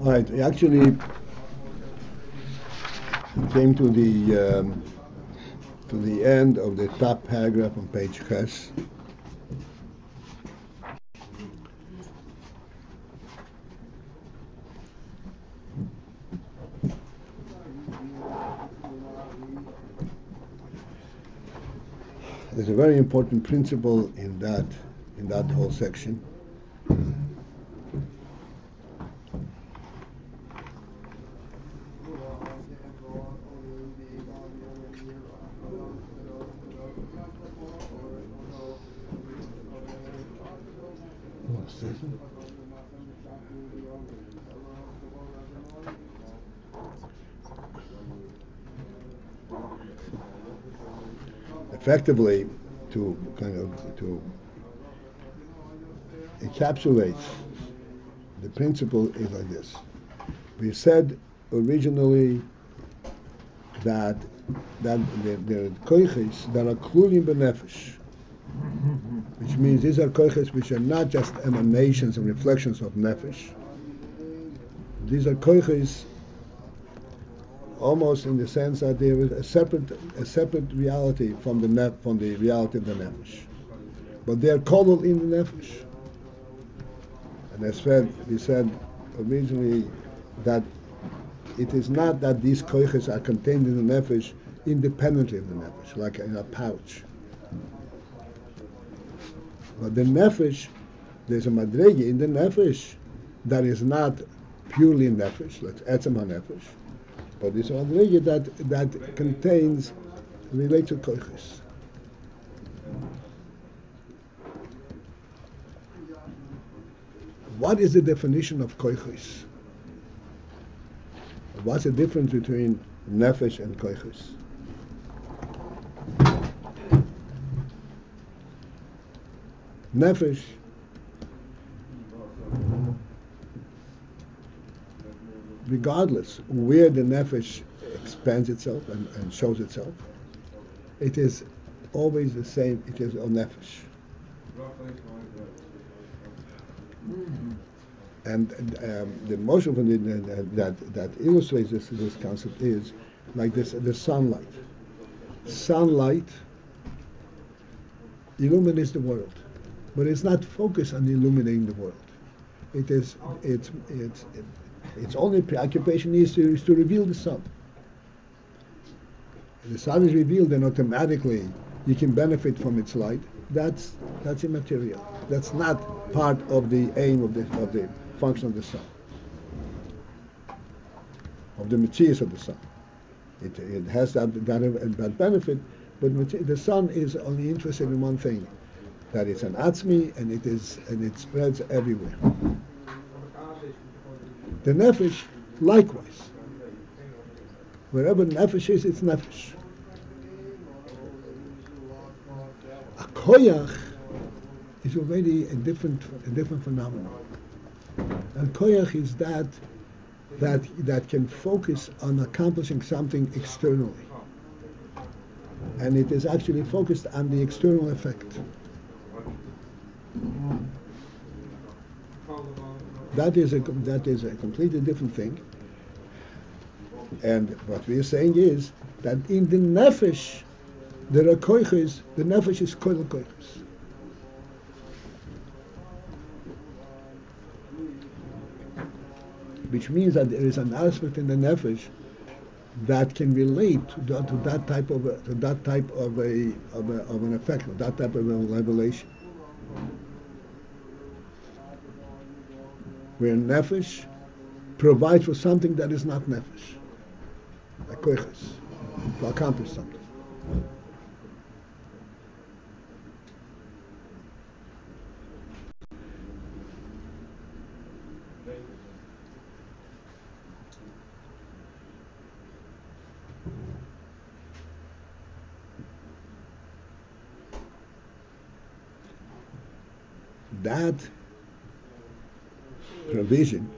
All right, we actually came to the end of the top paragraph on page Ches. There's a very important principle in that whole section. Effectively, to encapsulate the principle is like this. We said originally that there are koiches that are klulim b'nefesh, which means these are koiches which are not just emanations and reflections of nefesh. These are koiches almost in the sense that there is a separate reality from the reality of the nefesh, but they are called in the nefesh. And as we said originally that it is not that these koiches are contained in the nefesh independently of the nefesh, like in a pouch. But the nefesh, there's a madrege in the nefesh that is not purely nefesh, like etzem hanefesh, but it's a madrege that contains related koiches. What is the definition of koiches? What's the difference between nefesh and koiches? Nefesh regardless where the nefesh expands itself and shows itself, it is always the same. It is a nefesh. And the motion that illustrates this concept is like this: the sunlight. Sunlight illuminates the world, but it's not focused on illuminating the world. Its only preoccupation is to reveal the sun. If the sun is revealed, then automatically you can benefit from its light. That's immaterial. That's not part of the aim of the function of the sun, of the materials of the sun. It has that benefit, but the sun is only interested in one thing, that it's an atzmi and it spreads everywhere. The nefesh, likewise. Wherever nefesh is, it's nefesh. A koyach is already a different phenomenon. And koyach is that can focus on accomplishing something externally. And it is actually focused on the external effect. That is a completely different thing. And what we are saying is that in the nefesh, there are koiches, the nefesh is koil koiches. Which means that there is an aspect in the nefesh that can relate to that type of an effect, or that type of a revelation. Where nefesh provides for something that is not nefesh, like koiches, to accomplish something. That provision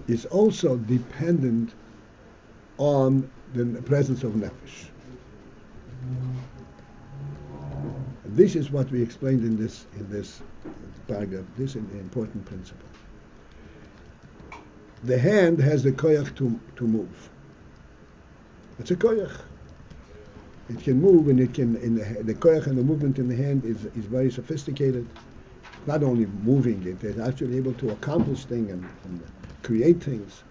is also dependent on the presence of nefesh. This is what we explained in this paragraph. This is an important principle. The hand has the koyach to move. It's a koyach. It can move, and it can. The koyach and the movement in the hand is very sophisticated. Not only moving, it is actually able to accomplish things and create things.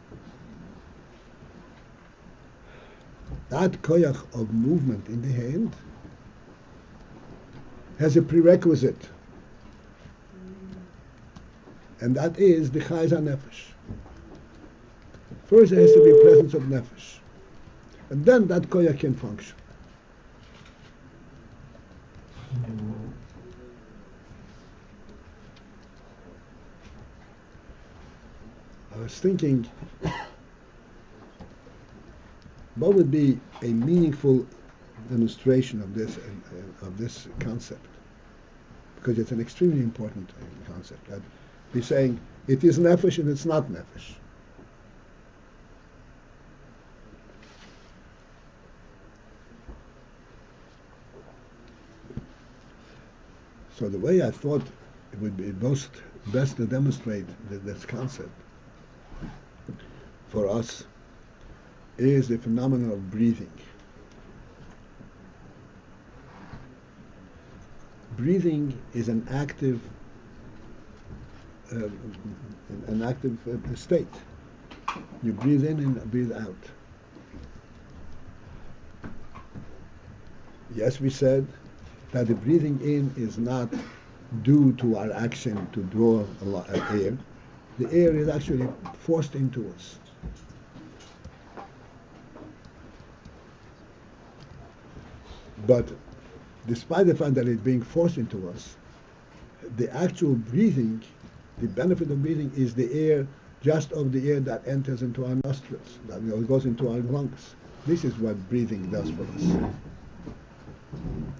That koyach of movement in the hand has a prerequisite, and that is the chayut hanefesh. First, there has to be presence of nefesh, and then that koyach can function. I was thinking, what would be a meaningful demonstration of this concept? Because it's an extremely important concept. I'd be saying it is nefesh and it's not nefesh. So the way I thought it would be best to demonstrate this concept for us is the phenomenon of breathing. Breathing is an active state. You breathe in and breathe out. Yes, we said that the breathing in is not due to our action to draw air. The air is actually forced into us. But despite the fact that it's being forced into us, the actual breathing, the benefit of breathing is the air, just of the air that enters into our nostrils, that goes into our lungs. This is what breathing does for us.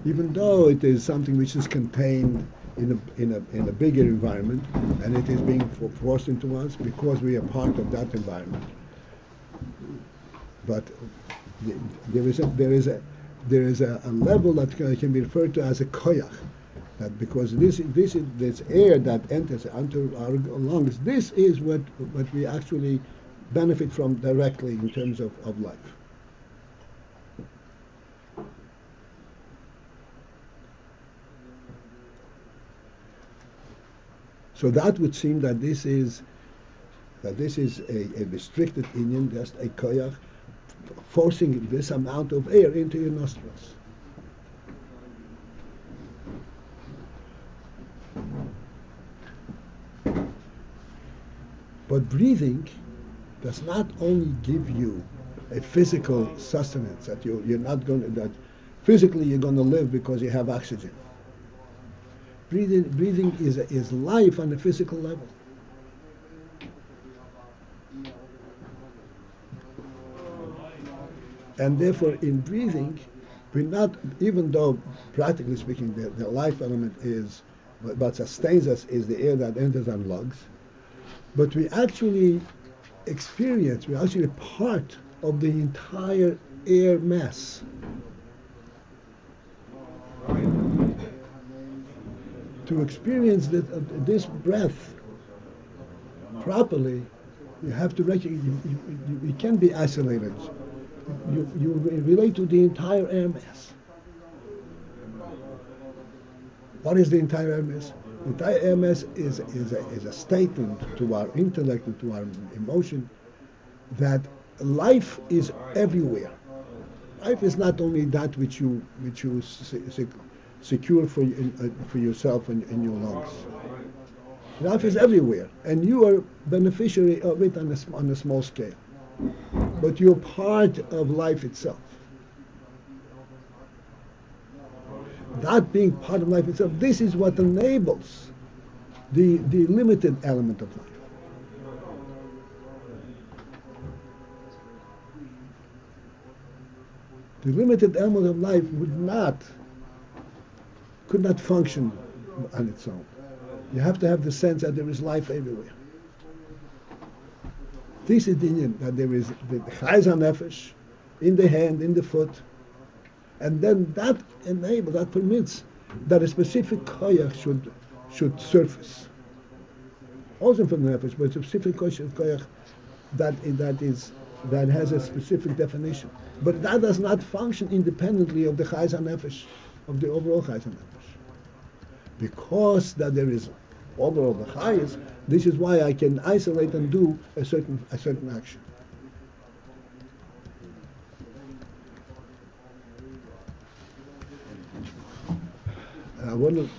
Even though it is something which is contained in a bigger environment, and it is being forced into us because we are part of that environment. But there is a level that can be referred to as a koyach, that because this air that enters into our lungs, this is what we actually benefit from directly in terms of life. So that would seem that this is a restricted inyan, just a koyach, forcing this amount of air into your nostrils. But breathing does not only give you a physical sustenance, that you're not going to, that physically you're going to live because you have oxygen. Breathing is life on the physical level. And therefore, in breathing, we're not, even though practically speaking the life element is, what sustains us is the air that enters our lungs, but we actually experience, we're actually part of the entire air mass. To experience this breath properly, you have to recognize you can't be isolated. You relate to the entire air mass. What is the entire air mass? The entire air mass is a statement to our intellect and to our emotion that life is everywhere. Life is not only that which you secure for yourself and your lungs. Life is everywhere, and you are beneficiary of it on a small scale. But you're part of life itself. That being part of life itself, this is what enables the limited element of life. The limited element of life could not function on its own. You have to have the sense that there is life everywhere. This is the inyan, that there is the chayut hanefesh in the hand, in the foot, and then that permits that a specific koyach should surface. Also from the nefesh, but a specific koyach that has a specific definition. But that does not function independently of the chayes hanefesh, of the overall chayes hanefesh. Because that there is overall the chayes, this is why I can isolate and do a certain action. I want to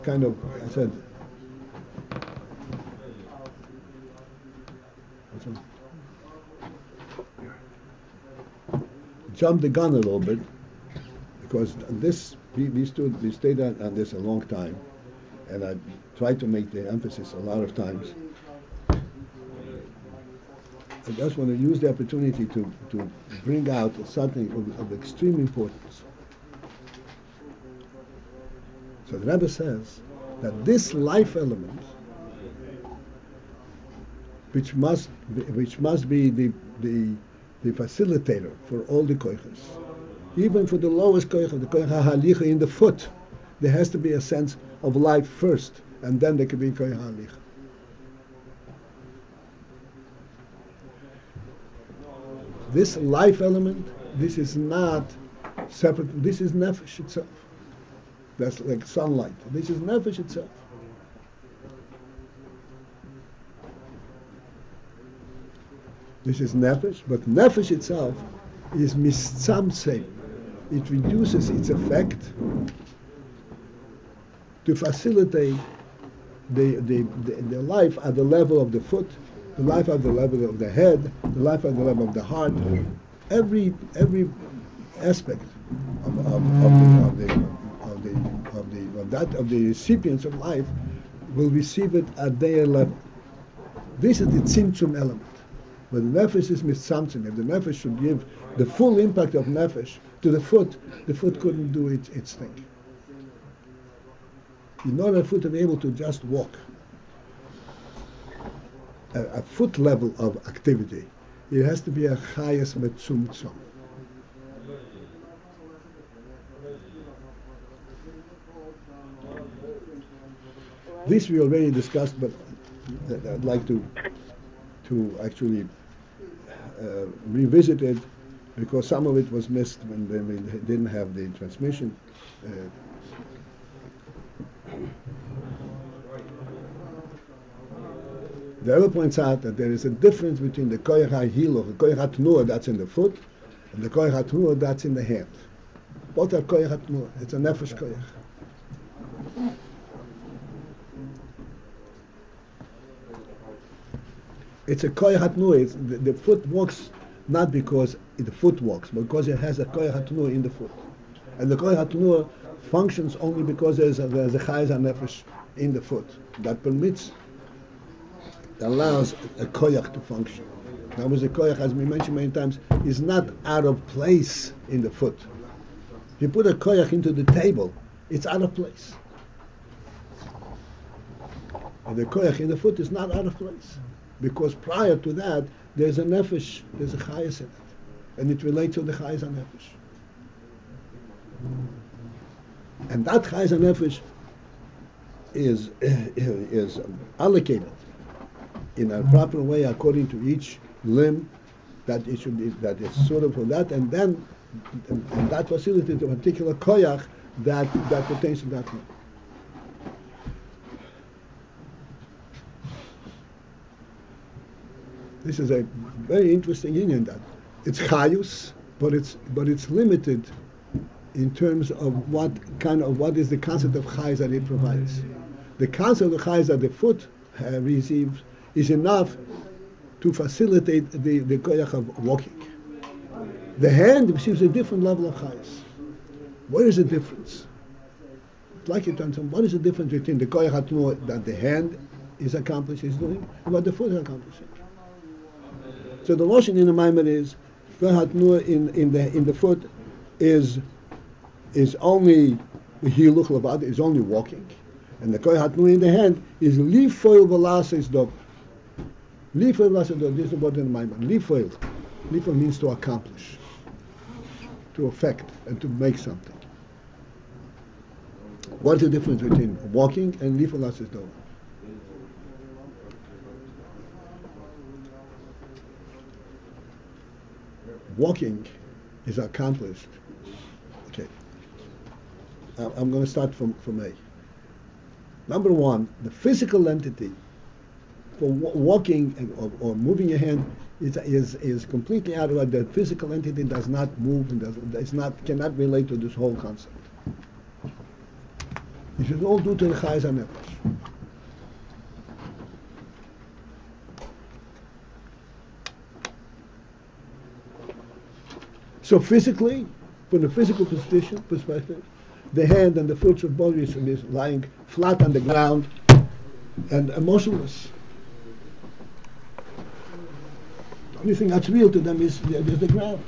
I said, jump the gun a little bit, because this we stayed on this a long time, and I tried to make the emphasis a lot of times. I just want to use the opportunity to bring out something of extreme importance. So the Rebbe says that this life element, which must be the facilitator for all the koiches, even for the lowest koich, the koich ha'halicha in the foot, there has to be a sense of life first, and then there can be koich ha'halicha. This life element, this is not separate. This is nefesh itself. That's like sunlight. This is nefesh itself. This is nefesh, but nefesh itself is mitzamtzem. It reduces its effect to facilitate the life at the level of the foot, the life at the level of the head, the life at the level of the heart. Every aspect of the recipients of life will receive it at their level. This is the tzimtzum element. But the nefesh is mitzamtzem. If the nefesh should give the full impact of nefesh to the foot couldn't do its thing. In order for the foot to be able to just walk, a foot level of activity, it has to be a chayes metzumtzum. This we already discussed, but I'd like to actually revisit it, because some of it was missed when we didn't have the transmission. The Rebbe points out that there is a difference between the koyach ha'hiluch, the koyach ha'tnuah that's in the foot, and the koyach ha'tnuah that's in the hand. Both are koyach ha'tnuah. It's a nefesh koyach. It's a koyach ha'tnuah. The foot walks not because the foot walks, but because it has a koyach ha'tnuah in the foot. And the koyach ha'tnuah functions only because there's a chayes hanefesh in the foot that allows a koyach to function. Now, with the koyach, as we mentioned many times, is not out of place in the foot. If you put a koyach into the table, it's out of place. And the koyach in the foot is not out of place, because prior to that, there's a nefesh, there's a chayes in it, and it relates to the chayes hanefesh. And that chayes hanefesh is allocated in a proper way according to each limb, that it should be, that is suitable for that, and then and that facilitates a particular koyach that pertains to that limb. This is a very interesting union, that it's chayus, but it's limited in terms of what is the concept of chayus that it provides. The concept of chayus that the foot receives is enough to facilitate the koyach of walking. The hand receives a different level of chayus. What is the difference? I'd like you to understand what is the difference between the koyach ha'tnuah that the hand is doing, and what the foot is accomplishing. So the lotion in the Maimer is koyach ha'tnuah in the foot is only hiluch levad, is only walking, and the koyach ha'tnuah in the hand is lifoil v'lases dov. Lifoil v'lases dov. This is the word in the Maimer. Lifoil means to accomplish, to effect, and to make something. What's the difference between walking and nefesh dova? Walking is accomplished. Okay, I'm going to start from A. Number one, the physical entity for walking or moving your hand is completely out of it. The physical entity does not move and cannot relate to this whole concept. It should all do to the chayut hanefesh. So physically, from the physical perspective, the hand and the foot of body is lying flat on the ground and motionless. The only thing that's real to them is the ground.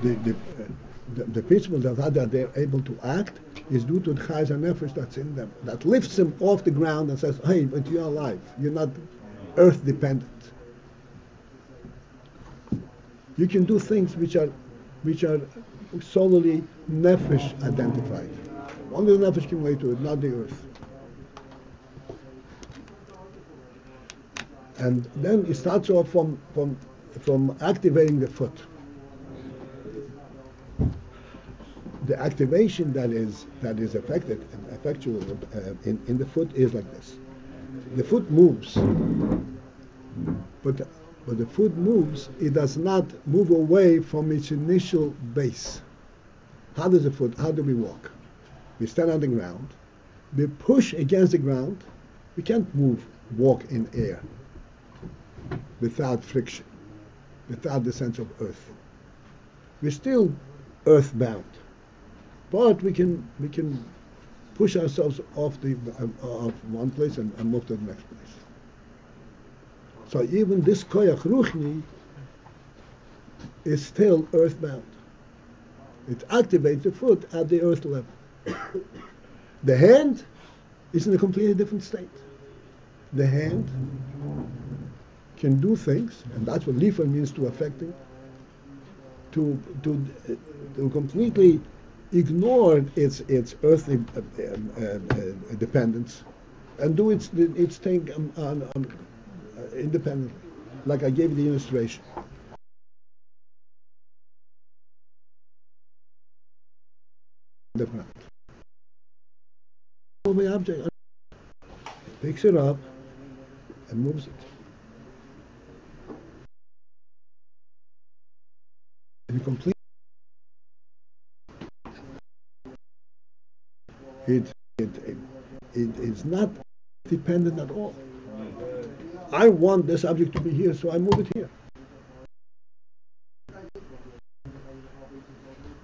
The principle that they're able to act is due to the chayut hanefesh that's in them, that lifts them off the ground and says, "Hey, but you're alive. You're not earth dependent. You can do things which are solely nefesh identified. Only the nefesh can relate to it, not the earth." And then it starts off from activating the foot. The activation that is effectual in the foot is like this. The foot moves, but the foot moves. It does not move away from its initial base. How do we walk? We stand on the ground. We push against the ground. We can't walk in air without friction, without the sense of earth. We're still earthbound, but we can push ourselves off one place and move to the next place. So even this koyach ruchni is still earthbound. It activates the foot at the earth level. The hand is in a completely different state. The hand can do things, and that's what lifa means, to affecting, to completely ignore its earthly dependence and do its thing independently. Like I gave you the illustration. The object picks it up and moves it. And complete it is not dependent at all. I want this object to be here, so I move it here.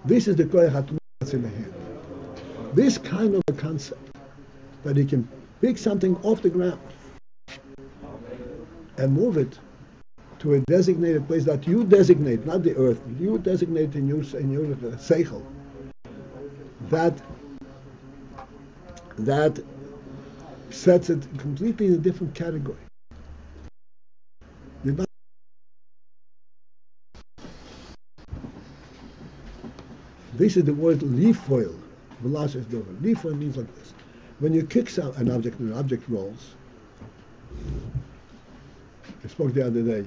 This is the koyach that's in the hand. This kind of a concept, that you can pick something off the ground and move it to a designated place that you designate, not the earth, you designate in your seichel, that sets it completely in a different category. This is the word lifoil. Lifoil means like this. When you kick an object and an object rolls, I spoke the other day,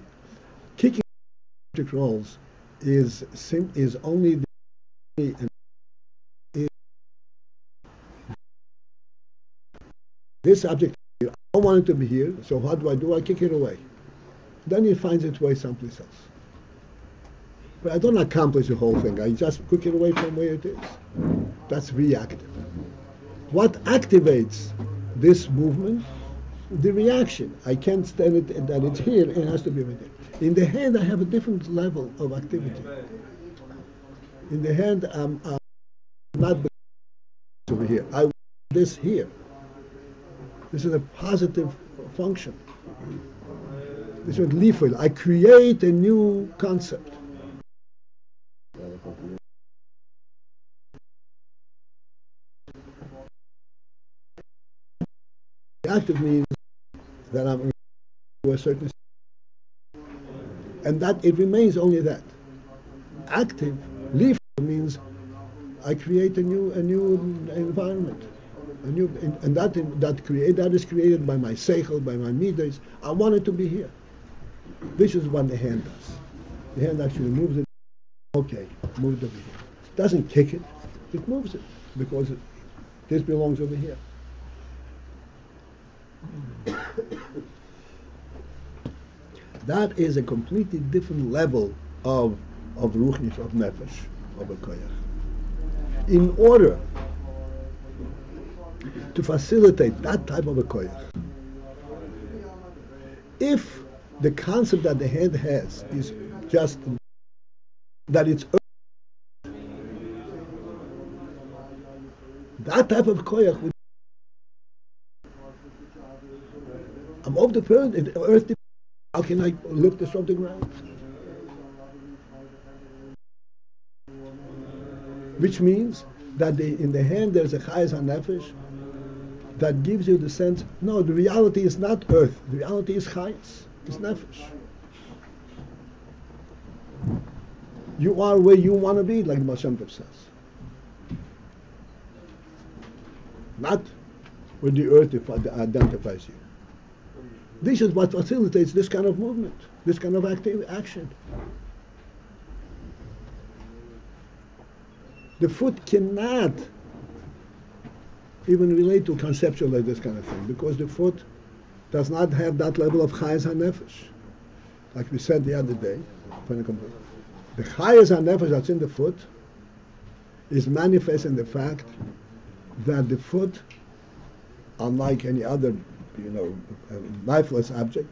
kicking an object rolls is only this object. I don't want it to be here, so what do? I kick it away. Then it finds its way someplace else. But I don't accomplish the whole thing. I just kick it away from where it is. That's reactive. What activates this movement? The reaction. I can't stand it that it's here. It has to be over there. In the hand, I have a different level of activity. In the hand, I'm not over here. I want this here. This is a positive function. This is lethal. I create a new concept. Active means that I'm to a certain state, and that it remains only that. Active, leaf means I create a new environment, and that is created by my seichel, by my midas. I want it to be here. This is what the hand does. The hand actually moves it. Okay, moved over here. Doesn't kick it. It moves it because this belongs over here. That is a completely different level of ruchnish, of nefesh, of a koyach. In order to facilitate that type of a koyach, if the concept that the hand has is just that it's that type of koyach would I'm of the earth. How can I lift this off the ground? Which means that in the hand there's a chayut hanefesh that gives you the sense, no, the reality is not earth. The reality is chayut. It's nefesh. You are where you want to be, like the Baal Shem Tov says. Not where the earth identifies you. This is what facilitates this kind of movement, this kind of action. The foot cannot even relate to conceptual like this kind of thing, because the foot does not have that level of chayut hanefesh. Like we said the other day, the chayut hanefesh that's in the foot is manifest in the fact that the foot, unlike any other lifeless object,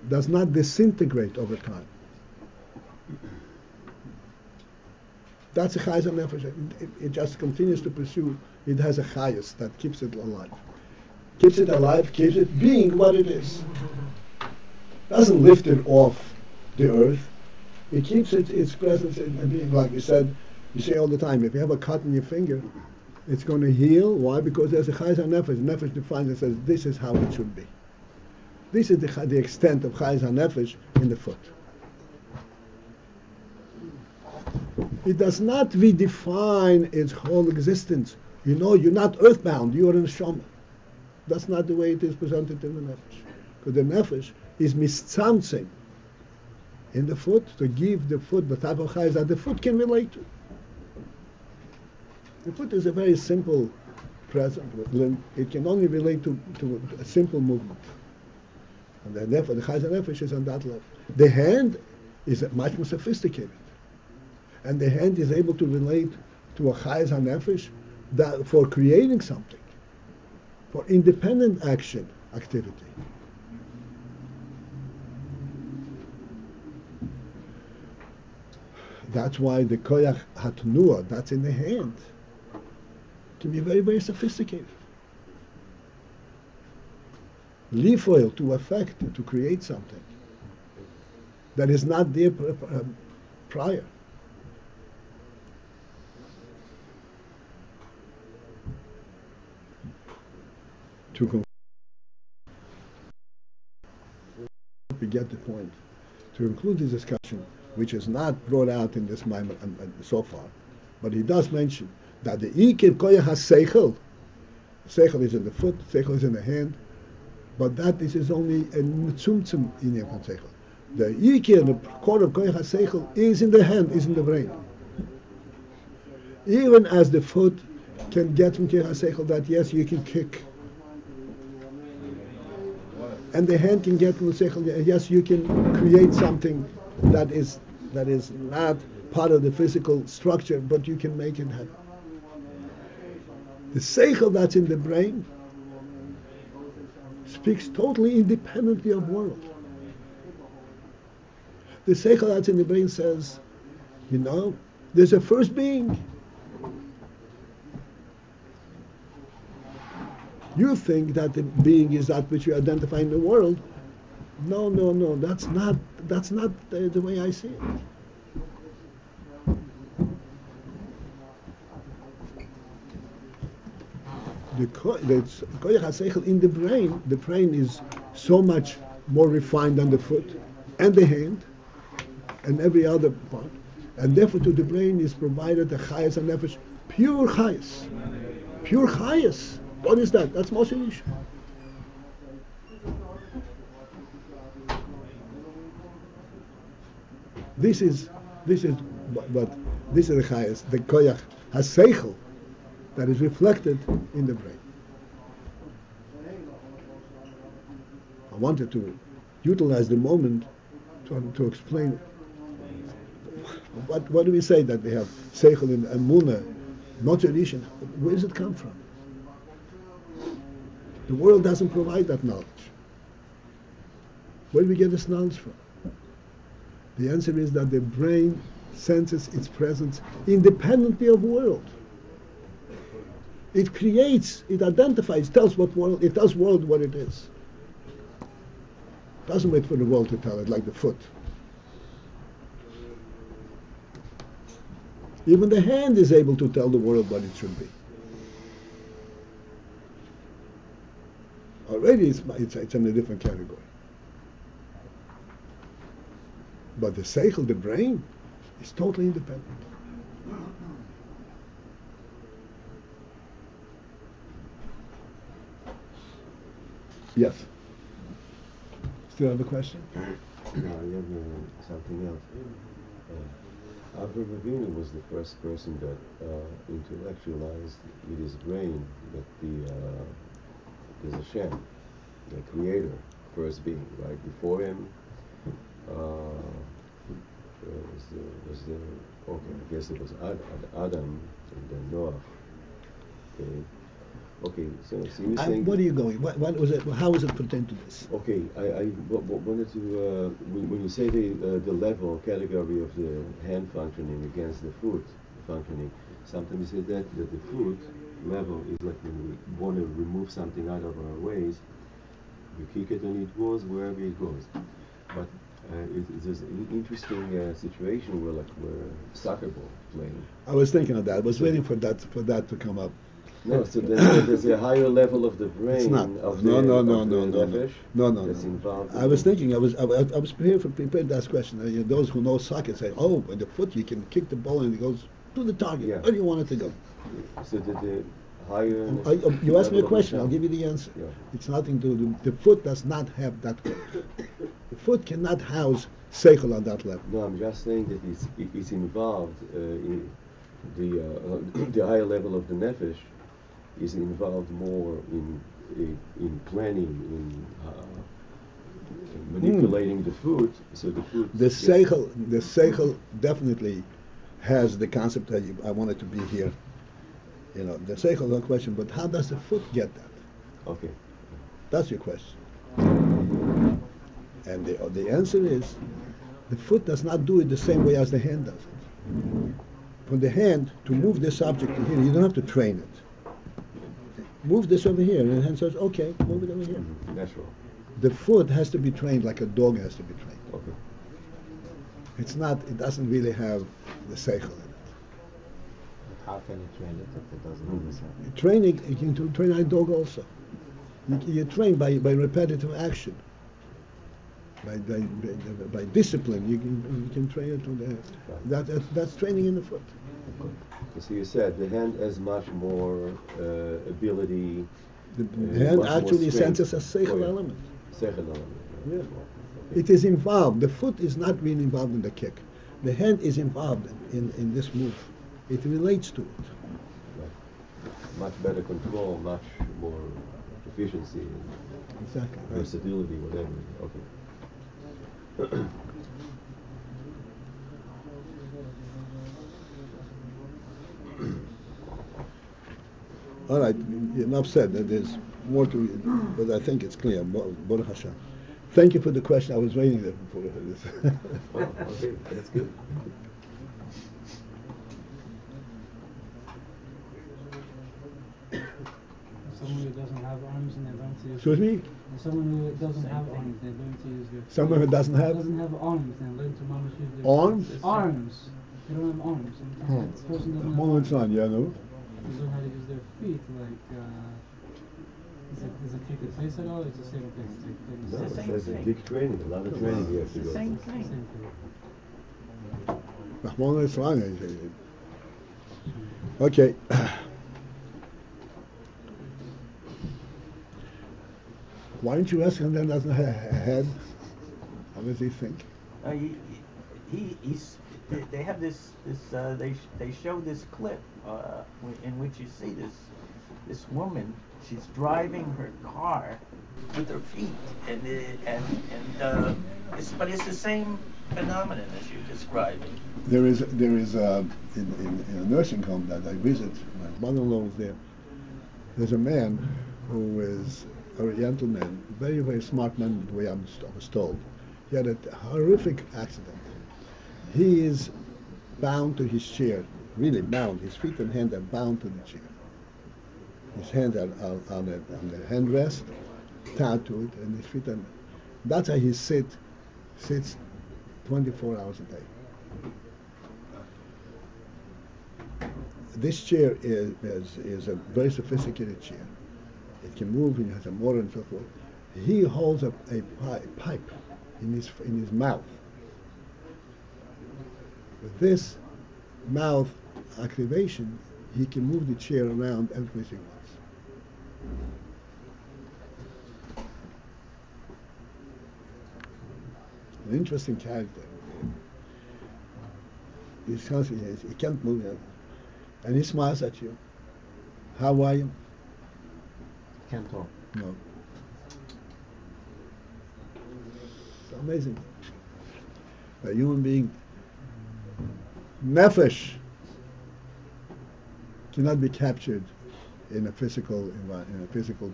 does not disintegrate over time. That's a chayut hanefesh. It just continues to pursue. It has a chayus that keeps it alive. Keeps it alive, keeps it being what it is. Doesn't lift it off the earth. It keeps its presence and being. Like you said, you say all the time, if you have a cut in your finger, it's going to heal. Why? Because there's a chayut hanefesh. Nefesh defines and says, this is how it should be. This is the extent of chayut hanefesh in the foot. It does not redefine its whole existence. You're not earthbound, you are in Shoma. That's not the way it is presented in the nefesh. Because the nefesh is mitzamtzem in the foot to give the foot the type of chayut that the foot can relate to. The foot is a very simple present limb. It can only relate to a simple movement. And therefore the chayut hanefesh is on that level. The hand is much more sophisticated. And the hand is able to relate to a chayut hanefesh that for creating something, for independent activity. That's why the koyach hatnuah, that's in the hand, can be very, very sophisticated. Leaf oil to affect, to create something that is not there prior. To conclude, we get the point. To conclude this discussion, which is not brought out in this Maimon so far, but he does mention that the ikir koyach has seichel. Seichel is in the foot, seichel is in the hand, but that is only a mitzumtzum inyan from seichel. The ikir, the core of koyach has seichel, is in the hand, is in the brain. Even as the foot can get from koyach has seichel that yes, you can kick. And the hand can get from the seichel, yes, you can create something that is not part of the physical structure, but you can make it happen. The seichel that's in the brain speaks totally independently of world. The seichel that's in the brain says, there's a first being. You think that the being is that which you identify in the world. No, that's not the way I see it. The koyach haseichel in the brain is so much more refined than the foot and the hand and every other part. And therefore to the brain is provided the chayus and nefesh, pure chayus. Pure chayus. What is that? That's Moshe Ish. This is but this is the chayus. The koyach has seichel that is reflected in the brain. I wanted to utilize the moment to explain what do we say that we have seichel in Emunah, motivation. Where does it come from? The world doesn't provide that knowledge. Where do we get this knowledge from? The answer is that the brain senses its presence independently of world. It creates, it identifies, tells world what it is. Doesn't wait for the world to tell it, like the foot. Even the hand is able to tell the world what it should be. Already it's in a different category. But the seichel, the brain, is totally independent. Yes. Still have a question? No, I have something else. Avraham Avinu was the first person that intellectualized with his brain that there's a Shem, the creator, first being, right? Before him I guess it was Adam and then Noah. Okay, so you're saying... What are you going? What was it? How was it pertain to this? Okay, I wanted to... when you say the level, category of the hand functioning against the foot functioning, sometimes you say that the foot level is like when we want to remove something out of our ways, you kick it and it goes wherever it goes. But there's an interesting situation where soccer ball playing. I was thinking of that. I was waiting for that to come up. No, so then there's a higher level of the brain. It's not. No. That's involved. I was thinking. I was prepared to ask question. Those who know soccer say, "Oh, with the foot you can kick the ball and it goes to the target. Yeah. Where do you want it to go?" So the higher. You asked me a question. I'll give you the answer. Yeah. It's nothing to do. The foot does not have that. The foot cannot house seichel on that level. No, I'm just saying that it's involved in the higher level of the nefesh. Is involved more in planning, in manipulating the food, so the food. The seichel definitely has the concept that I want it to be here. The seichel, no question. But how does the foot get that? Okay. That's your question. And the answer is, the foot does not do it the same way as the hand does it. For the hand to move this object to here, you don't have to train it. Move this over here, and the hand says, okay, move it over here. Mm-hmm. Natural. The foot has to be trained like a dog has to be trained. Okay. It doesn't really have the seichel in it. How can you train it if it doesn't have the seichel? Training, you can train a dog also. You train by repetitive action. By discipline, you can train it to the that's training in the foot. So you said the hand has much more ability. The hand actually senses a seichel element. Seichel element. Yeah. It is involved. The foot is not really involved in the kick. The hand is involved in this move. It relates to it. Right. Much better control, much more efficiency, Exactly. versatility, whatever. Okay. All right, enough said. There's more to it, but I think it's clear. Baruch Hashem. Thank you for the question. I was waiting there for this. Okay, that's good. Someone who doesn't have arms and they're going to use... Excuse me? Someone who doesn't have arms, they're going to use their... Someone who doesn't have arms, they're learn to use their... arms? Arms. They don't have arms. Sometimes the person doesn't have Moment arms. on, yeah, no. They learn how to use their feet, like... Is it kick the face at all? It's the same thing. No, there's a big training, a lot of training you have to go Same through. thing. Same thing. Rahman Israel. Okay. Why don't you ask him then doesn't have a head? How does he think? They have this they show this clip in which you see this woman. She's driving her car with her feet, but it's the same phenomenon as you're describing. There is in a nursing home that I visit. My mother-in-law is there. There's a man who is a Oriental man, very, very smart man, the way I was told. He had a horrific accident. He is bound to his chair, really bound. His feet and hands are bound to the chair. His hands are on the handrest, tied to it, and his feet are. That's how he sits 24 hours a day. This chair is a very sophisticated chair. It can move, it has a motor and so forth. He holds a pipe in his mouth. With this mouth activation, he can move the chair around every place he wants. An interesting character. He's constantly, he can't move it. And he smiles at you. How are you? Can't talk. No. It's amazing. A human being, nefesh, cannot be captured in a physical environment, in a physical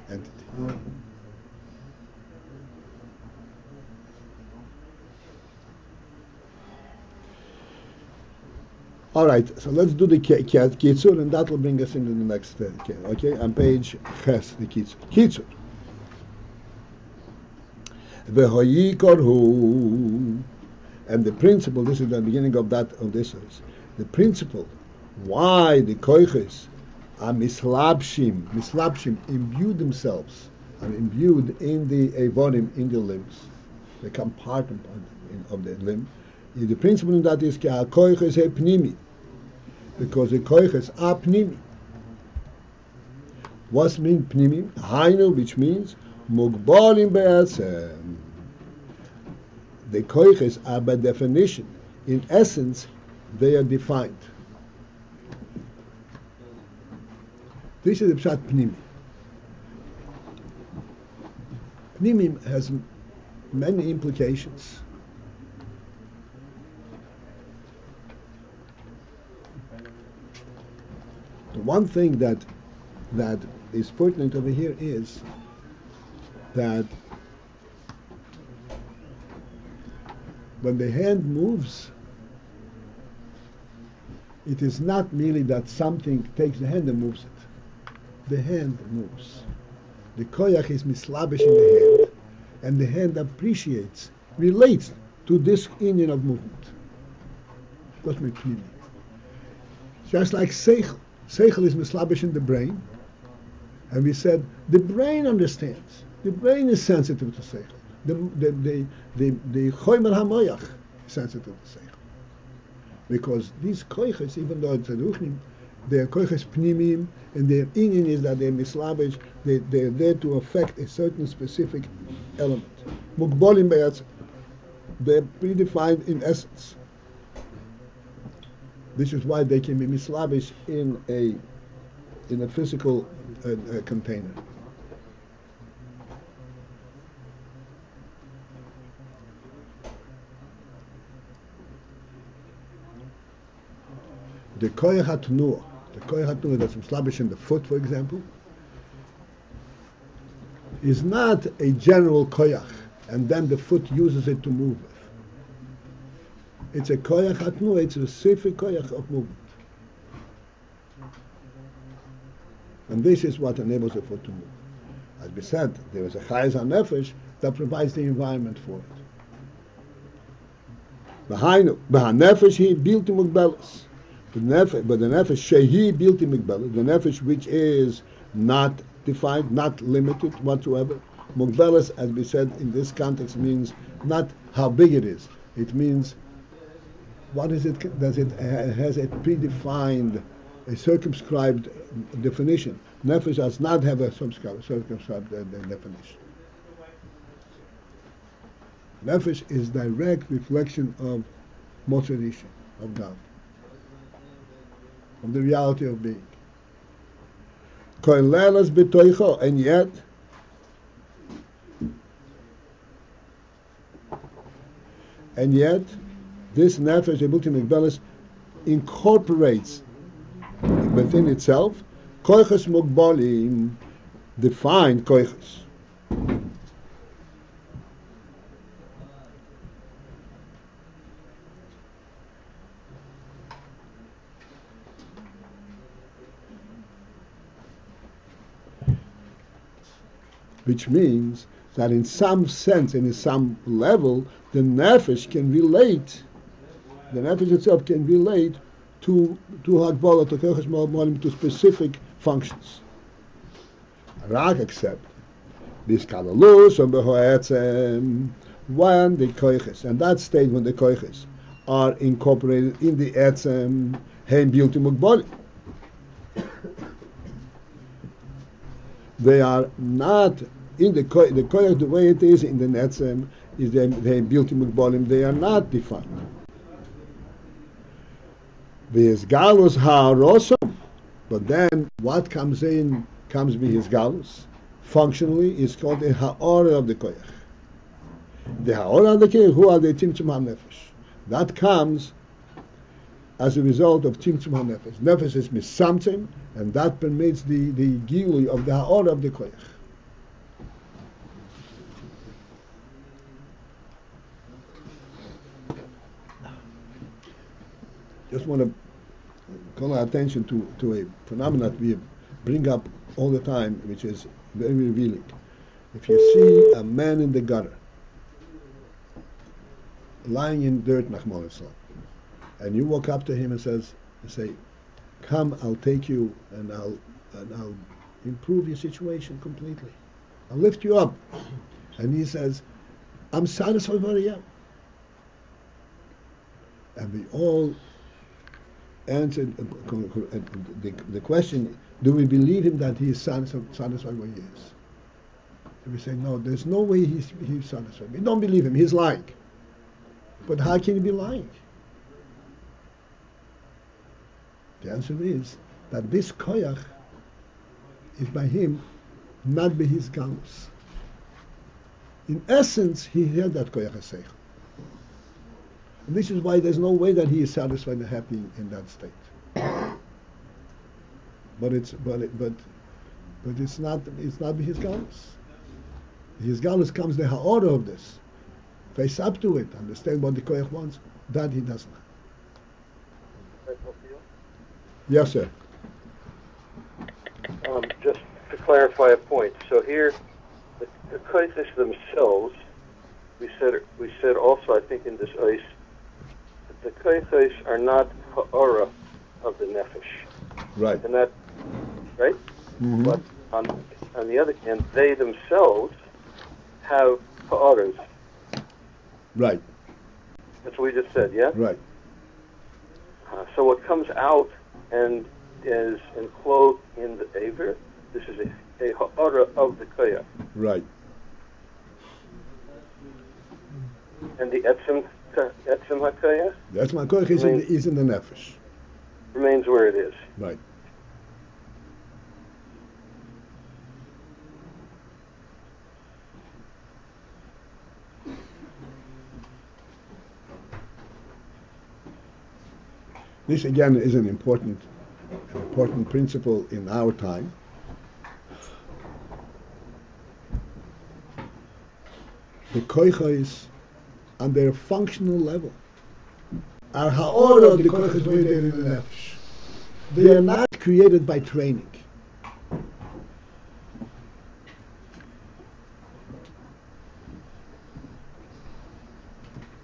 entity. All right, so let's do the kitzur, and that will bring us into the next. Okay, on page ches, the kitzur. Kitzur. V'hoyikorhu, and the principle. This is the beginning of that. Of this is the principle. Why the koiches are mislabshim, imbue themselves, are imbued in the evonim, in the limbs. They become part of the limb. The principle in that is koiches he pnimi, because the koiches are pnimi. What means pnimi? Hainu, which means mugbalim be'atzem. The koiches are by definition, in essence, they are defined. This is the pshat pnimi. Pnimi has many implications. The one thing that is pertinent over here is that when the hand moves, it is not merely that something takes the hand and moves it. The hand moves. The koyach is mislabish in the hand, and the hand appreciates, relates to this union of movement. That's my pnimi. Just like seichel. Seichel is mislabish in the brain, and we said the brain understands. The brain is sensitive to seichel. The choymer hamoyach is sensitive to seichel, because these koiches, even though it's a ruchnim, they are koiches pnimim, and their inyan is that they're mislabish. They're there to affect a certain specific element. Mugbolim be'atz, they're predefined in essence. This is why they can be mislabish in a physical container. The koyach hatnuah, that's mislabish in the foot, for example, is not a general koyach, and then the foot uses it to move with. It's a koyach hatnuah, it's a specific koyach of movement. And this is what enables the foot to move. As we said, there is a chayut hanefesh that provides the environment for it. The hanefesh he built the mugbelas. But the nefesh shehi built the mugbelas, the nefesh which is not defined, not limited whatsoever. Mugbelas, as we said in this context, means not how big it is. It means what is it? Does it has a predefined, a circumscribed definition? Nefesh does not have a circumscribed definition. Nefesh is direct reflection of Moshe Rishon, of God, of the reality of being. And yet, this nefesh, the multi-migbelis, incorporates within itself koiches mugbalim, defined koiches. Which means that in some sense and in some level, the nefesh can relate, the nefesh itself can relate to Hagbala, to Koiches Molim, to specific functions. Rak except this Kalalus and Behoetzem, when the Koiches, and that state when the Koiches are incorporated in the Etzem, Heim Bilti Mugbalim. They are not in the koyach, the way it is in the netzem, is they built in mugbalim. They are not defined. There's galus ha'arosam, but then what comes in comes be his galus. Functionally, is called the ha'ora of the koyach. The ha'ora of the koyach, who are the tzimtzum hanefesh? That comes as a result of tzimtzum hanefesh. Nefesh is misamtzim, and that permits the gilui of the ha'ora of the koyach. Just want to call our attention to a phenomenon that we bring up all the time, which is very revealing. If you see a man in the gutter, lying in dirt, and you walk up to him and say, "Come, I'll take you, and I'll improve your situation completely. I'll lift you up," and he says, "I'm satisfied where I am," and we all answered the question, do we believe him that he is satisfied where he is? And we say, no, there's no way he's satisfied. We don't believe him, he's lying. But how can he be lying? The answer is that this koyach is by him, not by his galus. In essence, he had that koyach haseichel. And this is why there's no way that he is satisfied and happy in that state. But it's not his galus. His galus comes the ha'orah of this. Face up to it, understand what the koyach wants. That he does not. Yes, sir. Just to clarify a point. So here, the koyach themselves, we said also, I think in this ice, the koyach are not ha'ora of the nefesh. Right. And that, right? Mm-hmm. But on the other hand, they themselves have ha'oras. Right. That's what we just said, yeah? Right. So what comes out and is enclosed in the aver, this is a ha'ora of the koyach. Right. And the etzem ha'koyach? The etzem ha'koyach is in the nefesh. Remains where it is. Right. This again is an important principle in our time. The koychos, on their functional level, are ha'orah of the koychos in the nefesh. They are not created by training.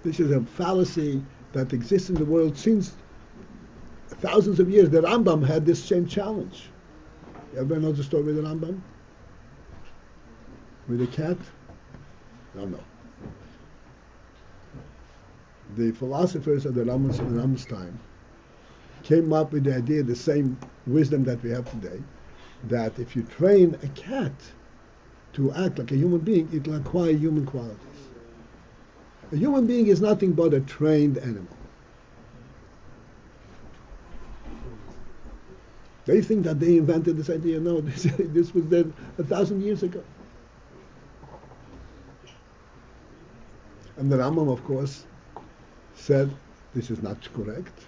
This is a fallacy that exists in the world since thousands of years. The Rambam had this same challenge. Everybody knows the story with the Rambam? With the cat? No. the philosophers of the Rambam's time came up with the idea, the same wisdom that we have today, that if you train a cat to act like a human being, it will acquire human qualities. A human being is nothing but a trained animal. They think that they invented this idea. No, this was there 1,000 years ago. And the Rambam, of course, said this is not correct.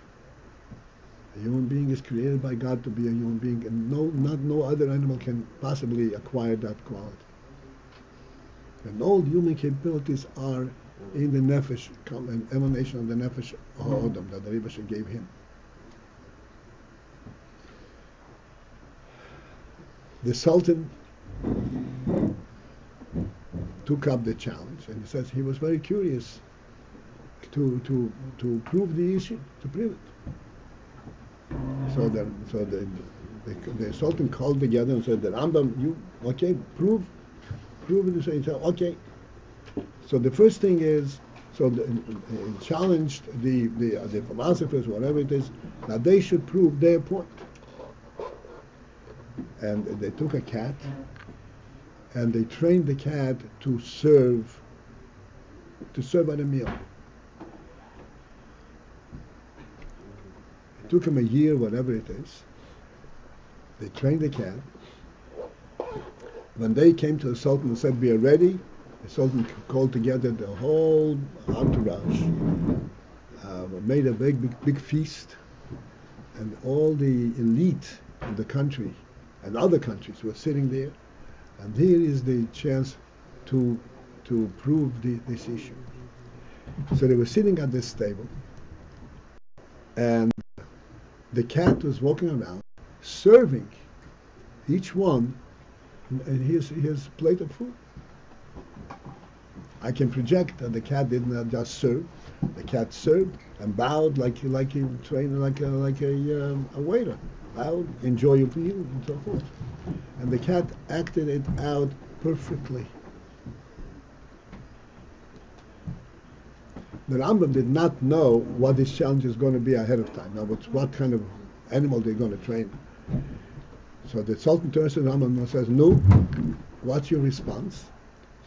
A human being is created by God to be a human being, and no other animal can possibly acquire that quality. And all human capabilities are in the nefesh, an emanation of the nefesh Adam that the Rebbe gave him. The Sultan took up the challenge, and he says he was very curious to prove the issue, to prove it. So the Sultan called together and said, "The Rambam, you okay? Prove it." So he said, "Okay." So the first thing is, he challenged the philosophers, whatever it is, that they should prove their point. And they took a cat, and they trained the cat to serve at a meal. It took him a year, whatever it is. They trained the cat. When they came to the Sultan and said, "We are ready," the Sultan called together the whole entourage, made a big feast, and all the elite of the country and other countries were sitting there, and here is the chance to prove this issue. So they were sitting at this table, and the cat was walking around, serving each one his plate of food. I can project that the cat did not just serve; the cat served and bowed like he trained like a waiter. Bowed, enjoy your meal, and so forth. And the cat acted it out perfectly. The Rambam did not know what this challenge is going to be ahead of time. Now, what kind of animal they're going to train. So the Sultan turns to the Rambam and says, "No, what's your response?"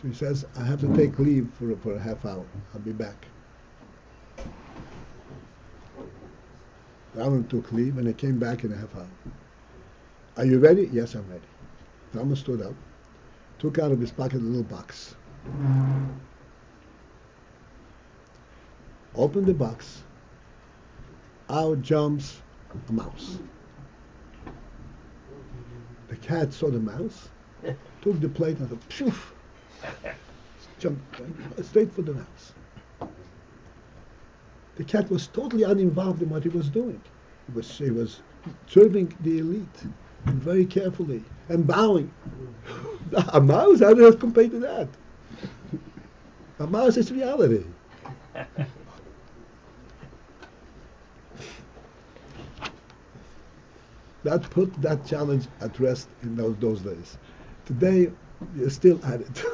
So he says, "I have to take leave for a half hour. I'll be back." Rambam took leave, and he came back in a half hour. "Are you ready?" "Yes, I'm ready." Rambam stood up, took out of his pocket a little box, opened the box, out jumps a mouse. The cat saw the mouse, took the plate and said, "Poof!" Jumped straight for the mouse. The cat was totally uninvolved in what he was doing. He was serving the elite very carefully and bowing. A mouse? How does it compare to that? A mouse is reality. That put that challenge at rest in those days. Today, you're still at it.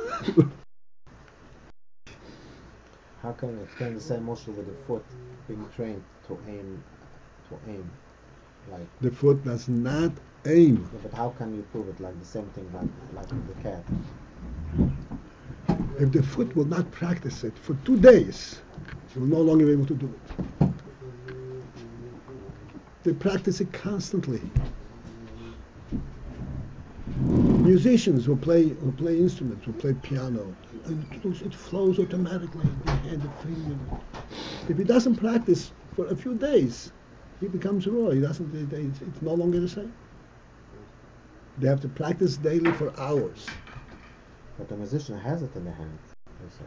How can you explain the same motion with the foot being trained to aim, like? The foot does not aim. Yeah, but how can you prove it? Like the same thing, like with the cat. If the foot will not practice it for 2 days, it will no longer be able to do it. They practice it constantly. Musicians who play instruments, who play piano, it flows automatically. The hand, the finger. If he doesn't practice for a few days, he becomes raw. It's no longer the same. They have to practice daily for hours. But the musician has it in the hand. they say.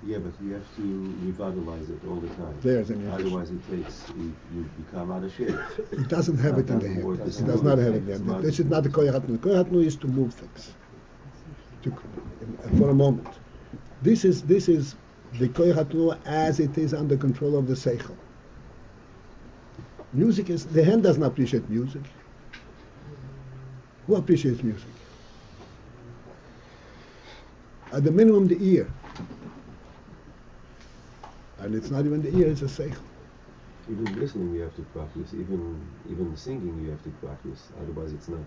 Yeah, but you have to revitalize it all the time. There's an Otherwise, you become out of shape. It doesn't have it in the hand. It does not have it in the hand. This is not the koyat nu. Koyat nu is to move things for a moment. This is the koyat nu as it is under control of the seichel. Music is, the hand doesn't appreciate music. Who appreciates music? At the minimum, the ear. And it's not even the ear, it's a seichel. Even listening you have to practice. Even singing you have to practice. Otherwise it's not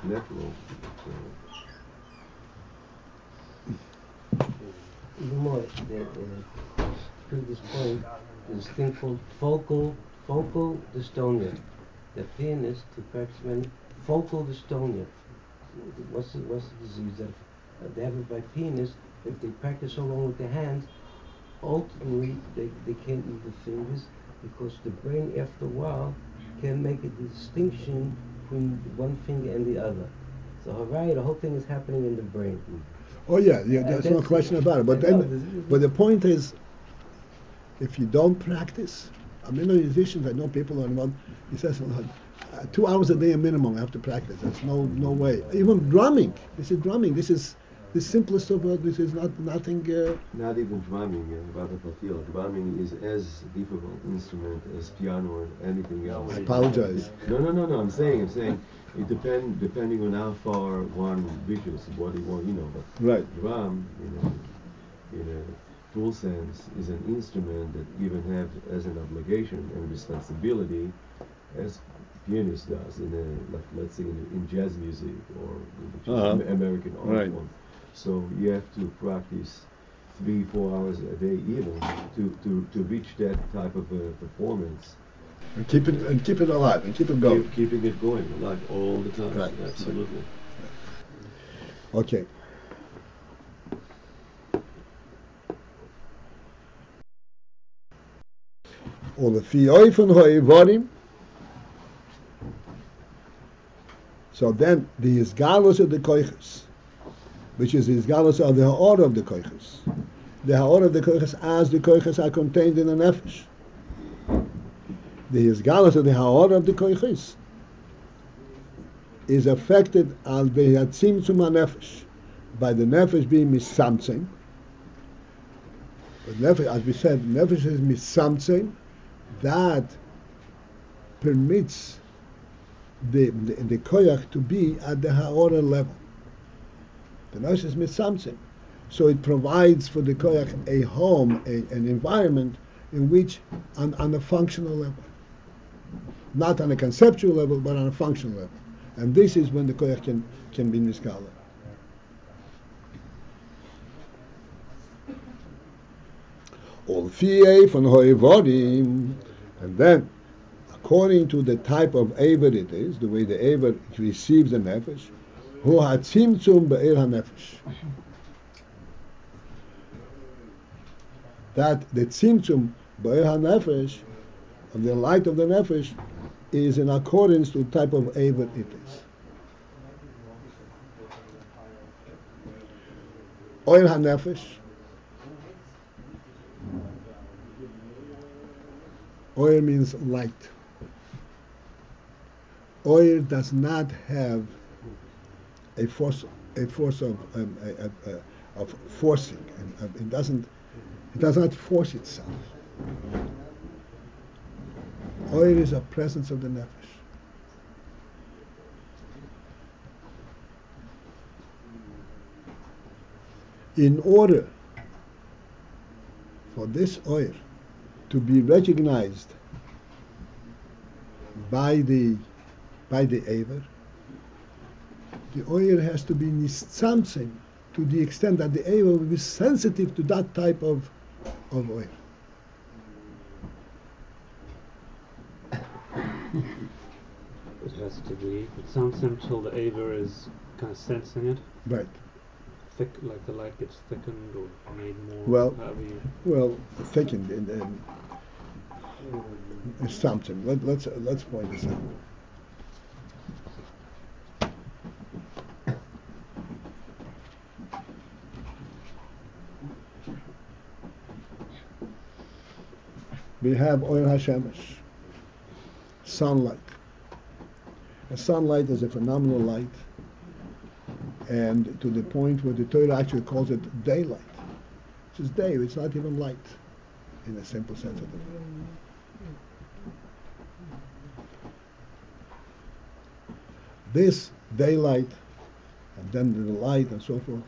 natural. Even more, the previous point, there's a thing called focal dystonia. The pianist who practices when focal dystonia. What's the disease that they have it by pianists? If they practice so long with their hands, ultimately they can't use the fingers because the brain after a while can make a distinction between one finger and the other. So Harai, the whole thing is happening in the brain. Oh yeah, there's no question about it. But the point is, if you don't practice, I mean, musicians, I know people are involved. He says 2 hours a day a minimum. I have to practice. There's no way. Even drumming. This is drumming. This is the simplest of all. This is nothing. Not even drumming, about the Paltiel. Drumming is as difficult instrument as piano or anything else. I apologize. No. I'm saying it depending on how far one reaches, what he wants, But Right. drum, in a full sense, is an instrument that even have as an obligation and responsibility as pianist does let's say in jazz music or American art Right. form. So you have to practice 3-4 hours a day even to reach that type of performance. And keep it alive and keep it going. Keeping it going alive all the time. Right. Absolutely. Okay. So then the isgalus of the koiches, which is the isgalus of the ha'or of the koiches. The ha'or of the koiches as the koiches are contained in the nefesh. The isgalus of the ha'or of the koiches is affected al behatzimtzum hanefesh, by the nefesh being misamtzim. But nefesh, as we said, nefesh is misamtzim, that permits the koyach to be at the ha'ora level. The nefesh is misamtzim, so it provides for the koyach a home, an environment in which, on a functional level, not on a conceptual level, but on a functional level. And this is when the koyach can be niskala. All fiye von hoivodim, and then according to the type of aver it is, the way the aver receives the nefesh, hu hatzimtzum be'er hanefesh. That the tzimtzum be'er hanefesh, of the light of the nefesh, is in accordance to the type of aver it is. Oil hanefesh. Oil means light. Oil does not have a force of forcing. It does not force itself. Oil is a presence of the nefesh. In order for this oil to be recognized by the aver, the oil has to be nitzamtzim to the extent that the aver will be sensitive to that type of oil. It has to be. It sounds until the aver is kind of sensing it. Right. Thick, like the light gets thickened or made more. Well, thickened in something. Let's point this out. We have oil hashemesh, sunlight. And sunlight is a phenomenal light, and to the point where the Torah actually calls it daylight. It's day, it's not even light in a simple sense of the word. This daylight, and then the light and so forth,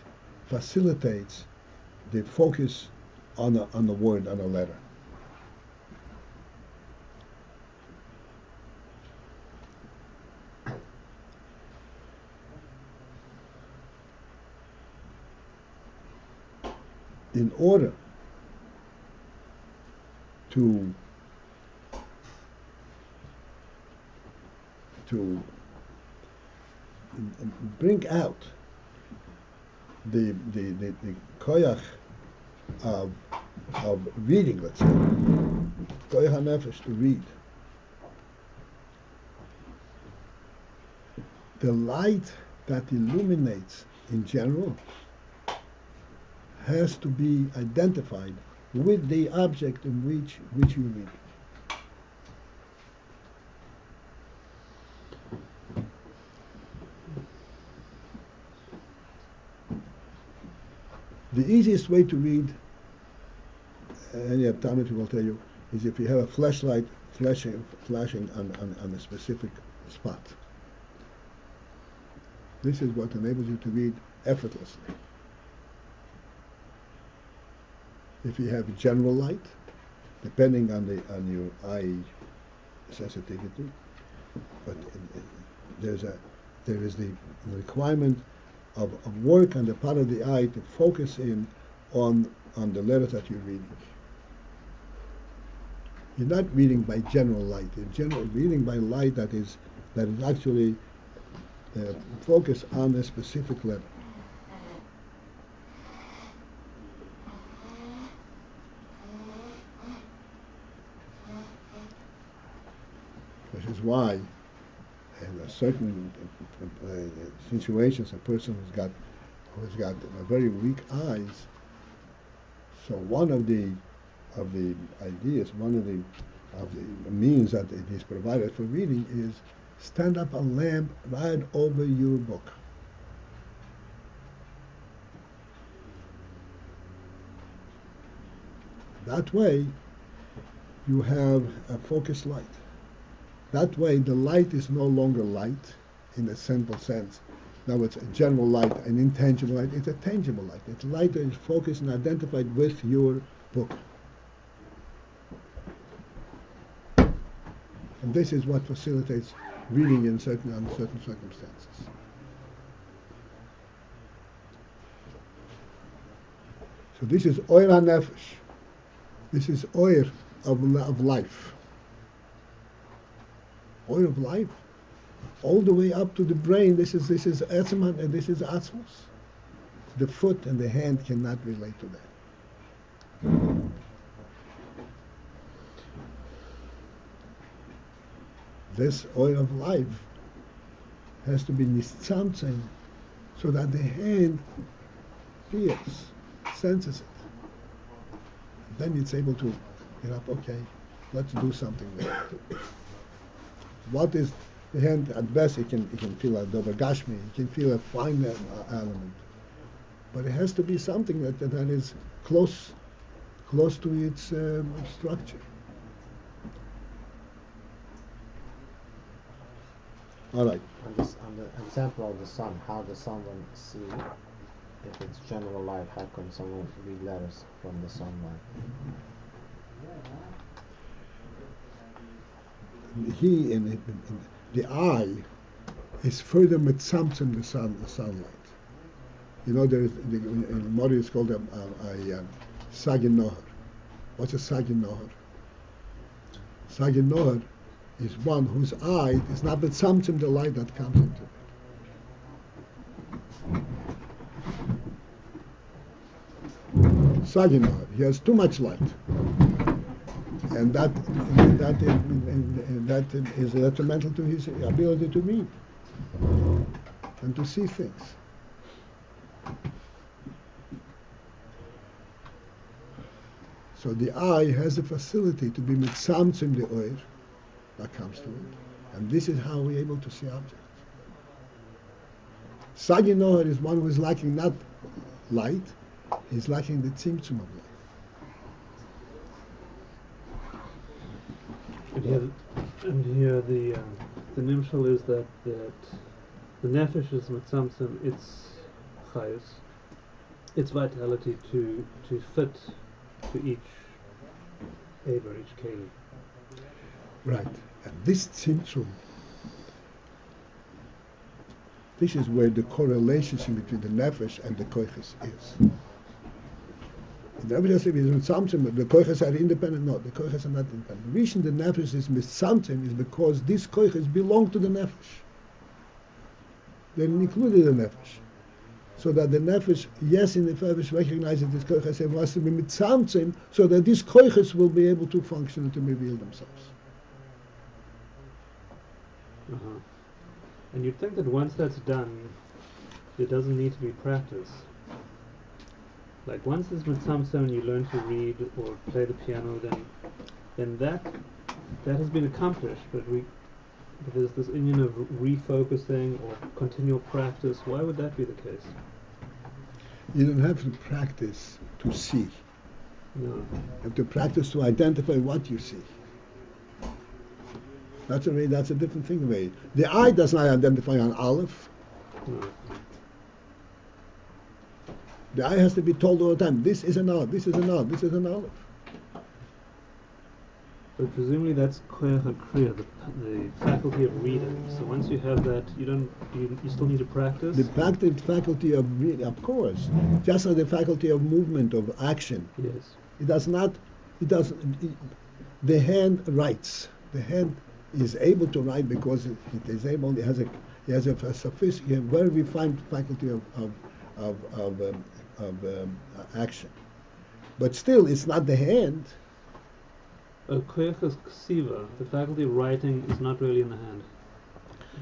facilitates the focus on a word, on a letter. In order to bring out the koyach of reading, let's say, koyach hanefesh, to read. The light that illuminates in general has to be identified with the object in which you read. The easiest way to read, any optometrist will tell you, is if you have a flashlight flashing on a specific spot. This is what enables you to read effortlessly. If you have general light, depending on your eye sensitivity, but there is the requirement of work on the part of the eye to focus in on the letters that you're reading. You're not reading by general light. You're reading by light that is actually focused on a specific letter. Which is why, in certain situations, a person who's got very weak eyes. So one of the ideas, one of the means that it is provided for reading is stand up a lamp right over your book. That way, you have a focused light. That way, the light is no longer light in a simple sense. Now, it's a general light, an intangible light. It's a tangible light. It's light that is focused and identified with your book. And this is what facilitates reading in certain circumstances. So this is oil hanefesh. This is oil of life. Oil of life, all the way up to the brain. This is etzman and this is atzmos. The foot and the hand cannot relate to that. This oil of life has to be nitzamtzem, so that the hand feels, senses it. Then it's able to get up. Okay, let's do something there. What is the hand? At best, it can feel a dover gashmi. It can feel a fine element, but it has to be something that is close to its structure. All right. On the example of the sun, how does someone see if it's general light? How can someone read letters from the sunlight? The eye is further mitzamtzem the sunlight. You know, there is in Mori is called a sagin nohar. What's a sagin nohar? Sagin nohar is one whose eye is not mitzamtzem the light that comes into it. Sagin nohar, he has too much light. And that is detrimental to his ability to read and to see things. So the eye has the facility to be mitzamtzim the oir that comes to it, and this is how we're able to see objects. Sagi nohar is one who is lacking not light, he's lacking the tzimtzum of light. And here the nimshal is that the nefesh is mitzamtzem its chayut, its vitality to fit each Eber, each Keli. Right. And this tzimtzum, this is where the correlation between the nefesh and the koiches is. The nefesh is mitzamtzim. The koiches are independent. No, the koiches are not independent. The reason the nefesh is mitzamtzim is because these koiches belong to the nefesh. They're included in the nefesh. So that the nefesh, yes, in the nefesh recognizes this koiches must be mitzamtzim, so that these koiches will be able to function and to reveal themselves. Uh-huh. And you'd think that once that's done, it doesn't need to be practice. Like once it's mitzamtzim and you learn to read or play the piano, then that has been accomplished. But there's this union of refocusing or continual practice. Why would that be the case? You don't have to practice to see. No. You have to practice to identify what you see. That's a different thing. Already. The eye does not identify an aleph. No. The eye has to be told all the time, this is an aleph, this is an aleph, this is an aleph. But presumably that's koyach hakriya, the faculty of reading. So once you have that, you still need to practice? The faculty of reading, of course. Just like the faculty of movement, of action. Yes. The hand writes. The hand is able to write because it has a sophisticated, very refined faculty of action. But still, it's not the hand. Koyach ksiva, the faculty of writing, is not really in the hand.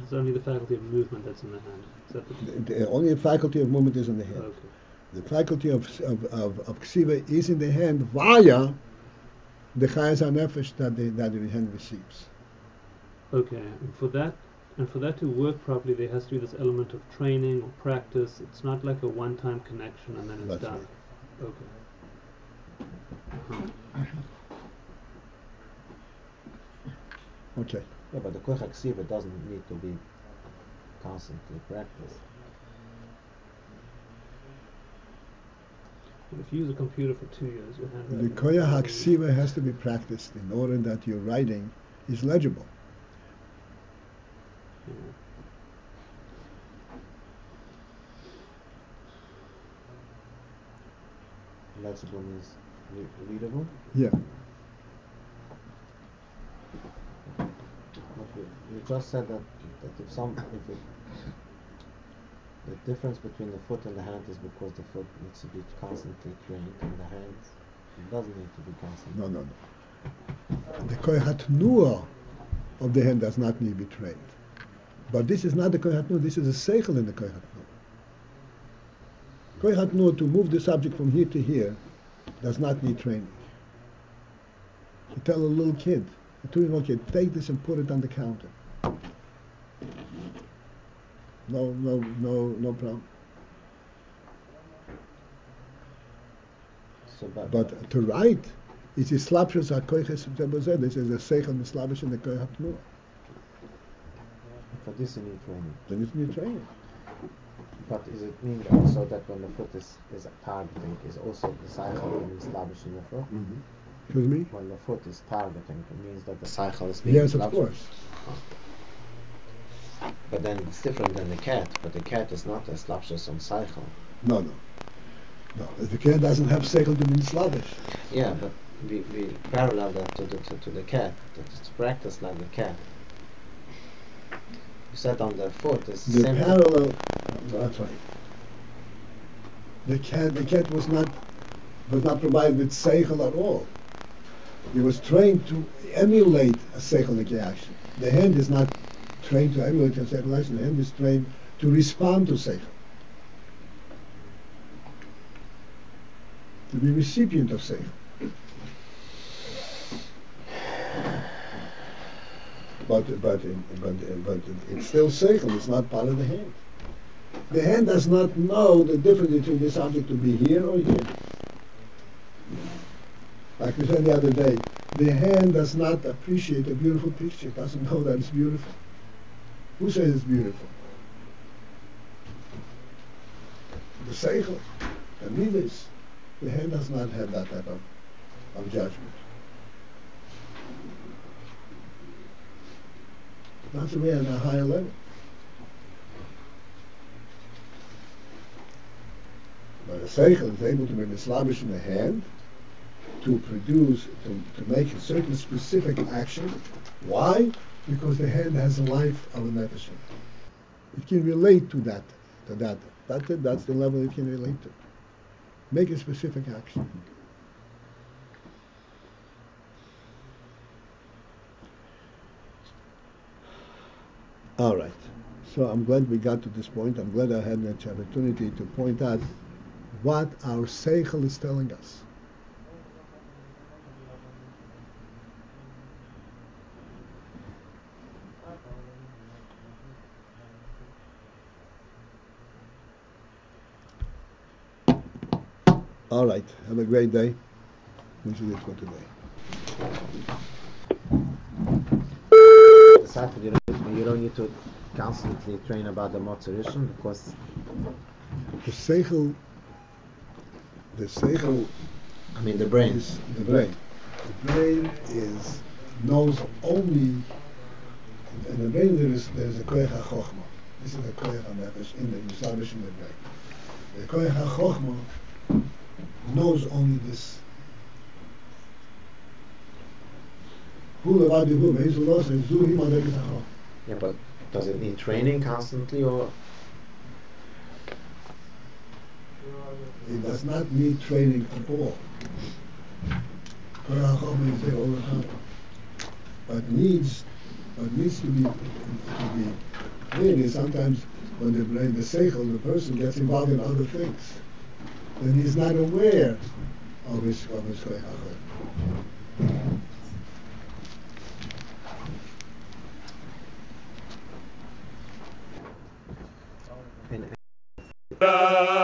It's only the faculty of movement that's in the hand. Is that The only faculty of movement is in the hand. Okay. The faculty of ksiva is in the hand via the chayas hanefesh that the hand receives. Okay, and for that to work properly, there has to be this element of training or practice. It's not like a one-time connection and then it's That's done. right. Okay. Okay. Yeah, but the koyach ksiva doesn't need to be constantly practiced. If you use a computer for 2 years, your The handwriting... koyach haksiva has to be practiced in order that your writing is legible. Yeah. Legible means readable. Yeah. But you just said that the difference between the foot and the hand is because the foot needs to be constantly trained and the hand doesn't need to be constantly. No. The koyach hatnuah of the hand does not need to be trained. But this is not the koyach hatnuah, this is a seichel in the koyach hatnuah. Koyach hatnuah, to move the subject from here to here, does not need training. You tell a little kid, a 2-year-old kid, take this and put it on the counter. No problem. So, But to write, it is slapshus hakoyches v'tebozeh. This is a seichel mislavish in the koyach hatnuah. for this you need training. Then it's new training. But does it mean also that when the foot is targeting, is also the cycle being established in the foot? Mm-hmm. Excuse me? When the foot is targeting, it means that the cycle is being Yes, of established. course. But then it's different than the cat. But the cat is not a slapshus on cycle. No. The cat doesn't have seichel to be slavish. Yeah, but we parallel that to the cat. That it's practiced like the cat. You said on the foot is The same. parallel. That's right. The cat was not provided with seichel at all. He was trained to emulate a seichel action. The hand is not trained to emulate a seichel action. The hand is trained to respond to seichel, to be recipient of seichel. But it's still seichel. It's not part of the hand. The hand does not know the difference between this object to be here or here. Like we said the other day, the hand does not appreciate a beautiful picture. It doesn't know that it's beautiful. Who says it's beautiful? The seichel, the midas. The hand does not have that type of of judgment. That's the way on a higher level. But a seichel is able to be mislavish in the hand to produce, to make a certain specific action. Why? Because the hand has the life of a nefesh. It can relate to that. That's the level it can relate to. Make a specific action. All right. So I'm glad we got to this point. I'm glad I had that opportunity to point out what our seichel is telling us. All right. Have a great day. This is it for today. Aside from you don't need to constantly train about the motivation because The seichel, I mean the brain. is the brain. The brain knows only. In the brain there is a koyach ha-chochma. This is the koyach ha-nefesh in the Yusavish in the brain. The koyach ha-chochma knows only this. Yeah, but does it need training constantly or? It does not need training at all. Koyach ha-chochma is there all the time. But needs to be clearly sometimes when the brain, the seichel, the person gets involved in other things, then he's not aware of his koyach ha-chochma. And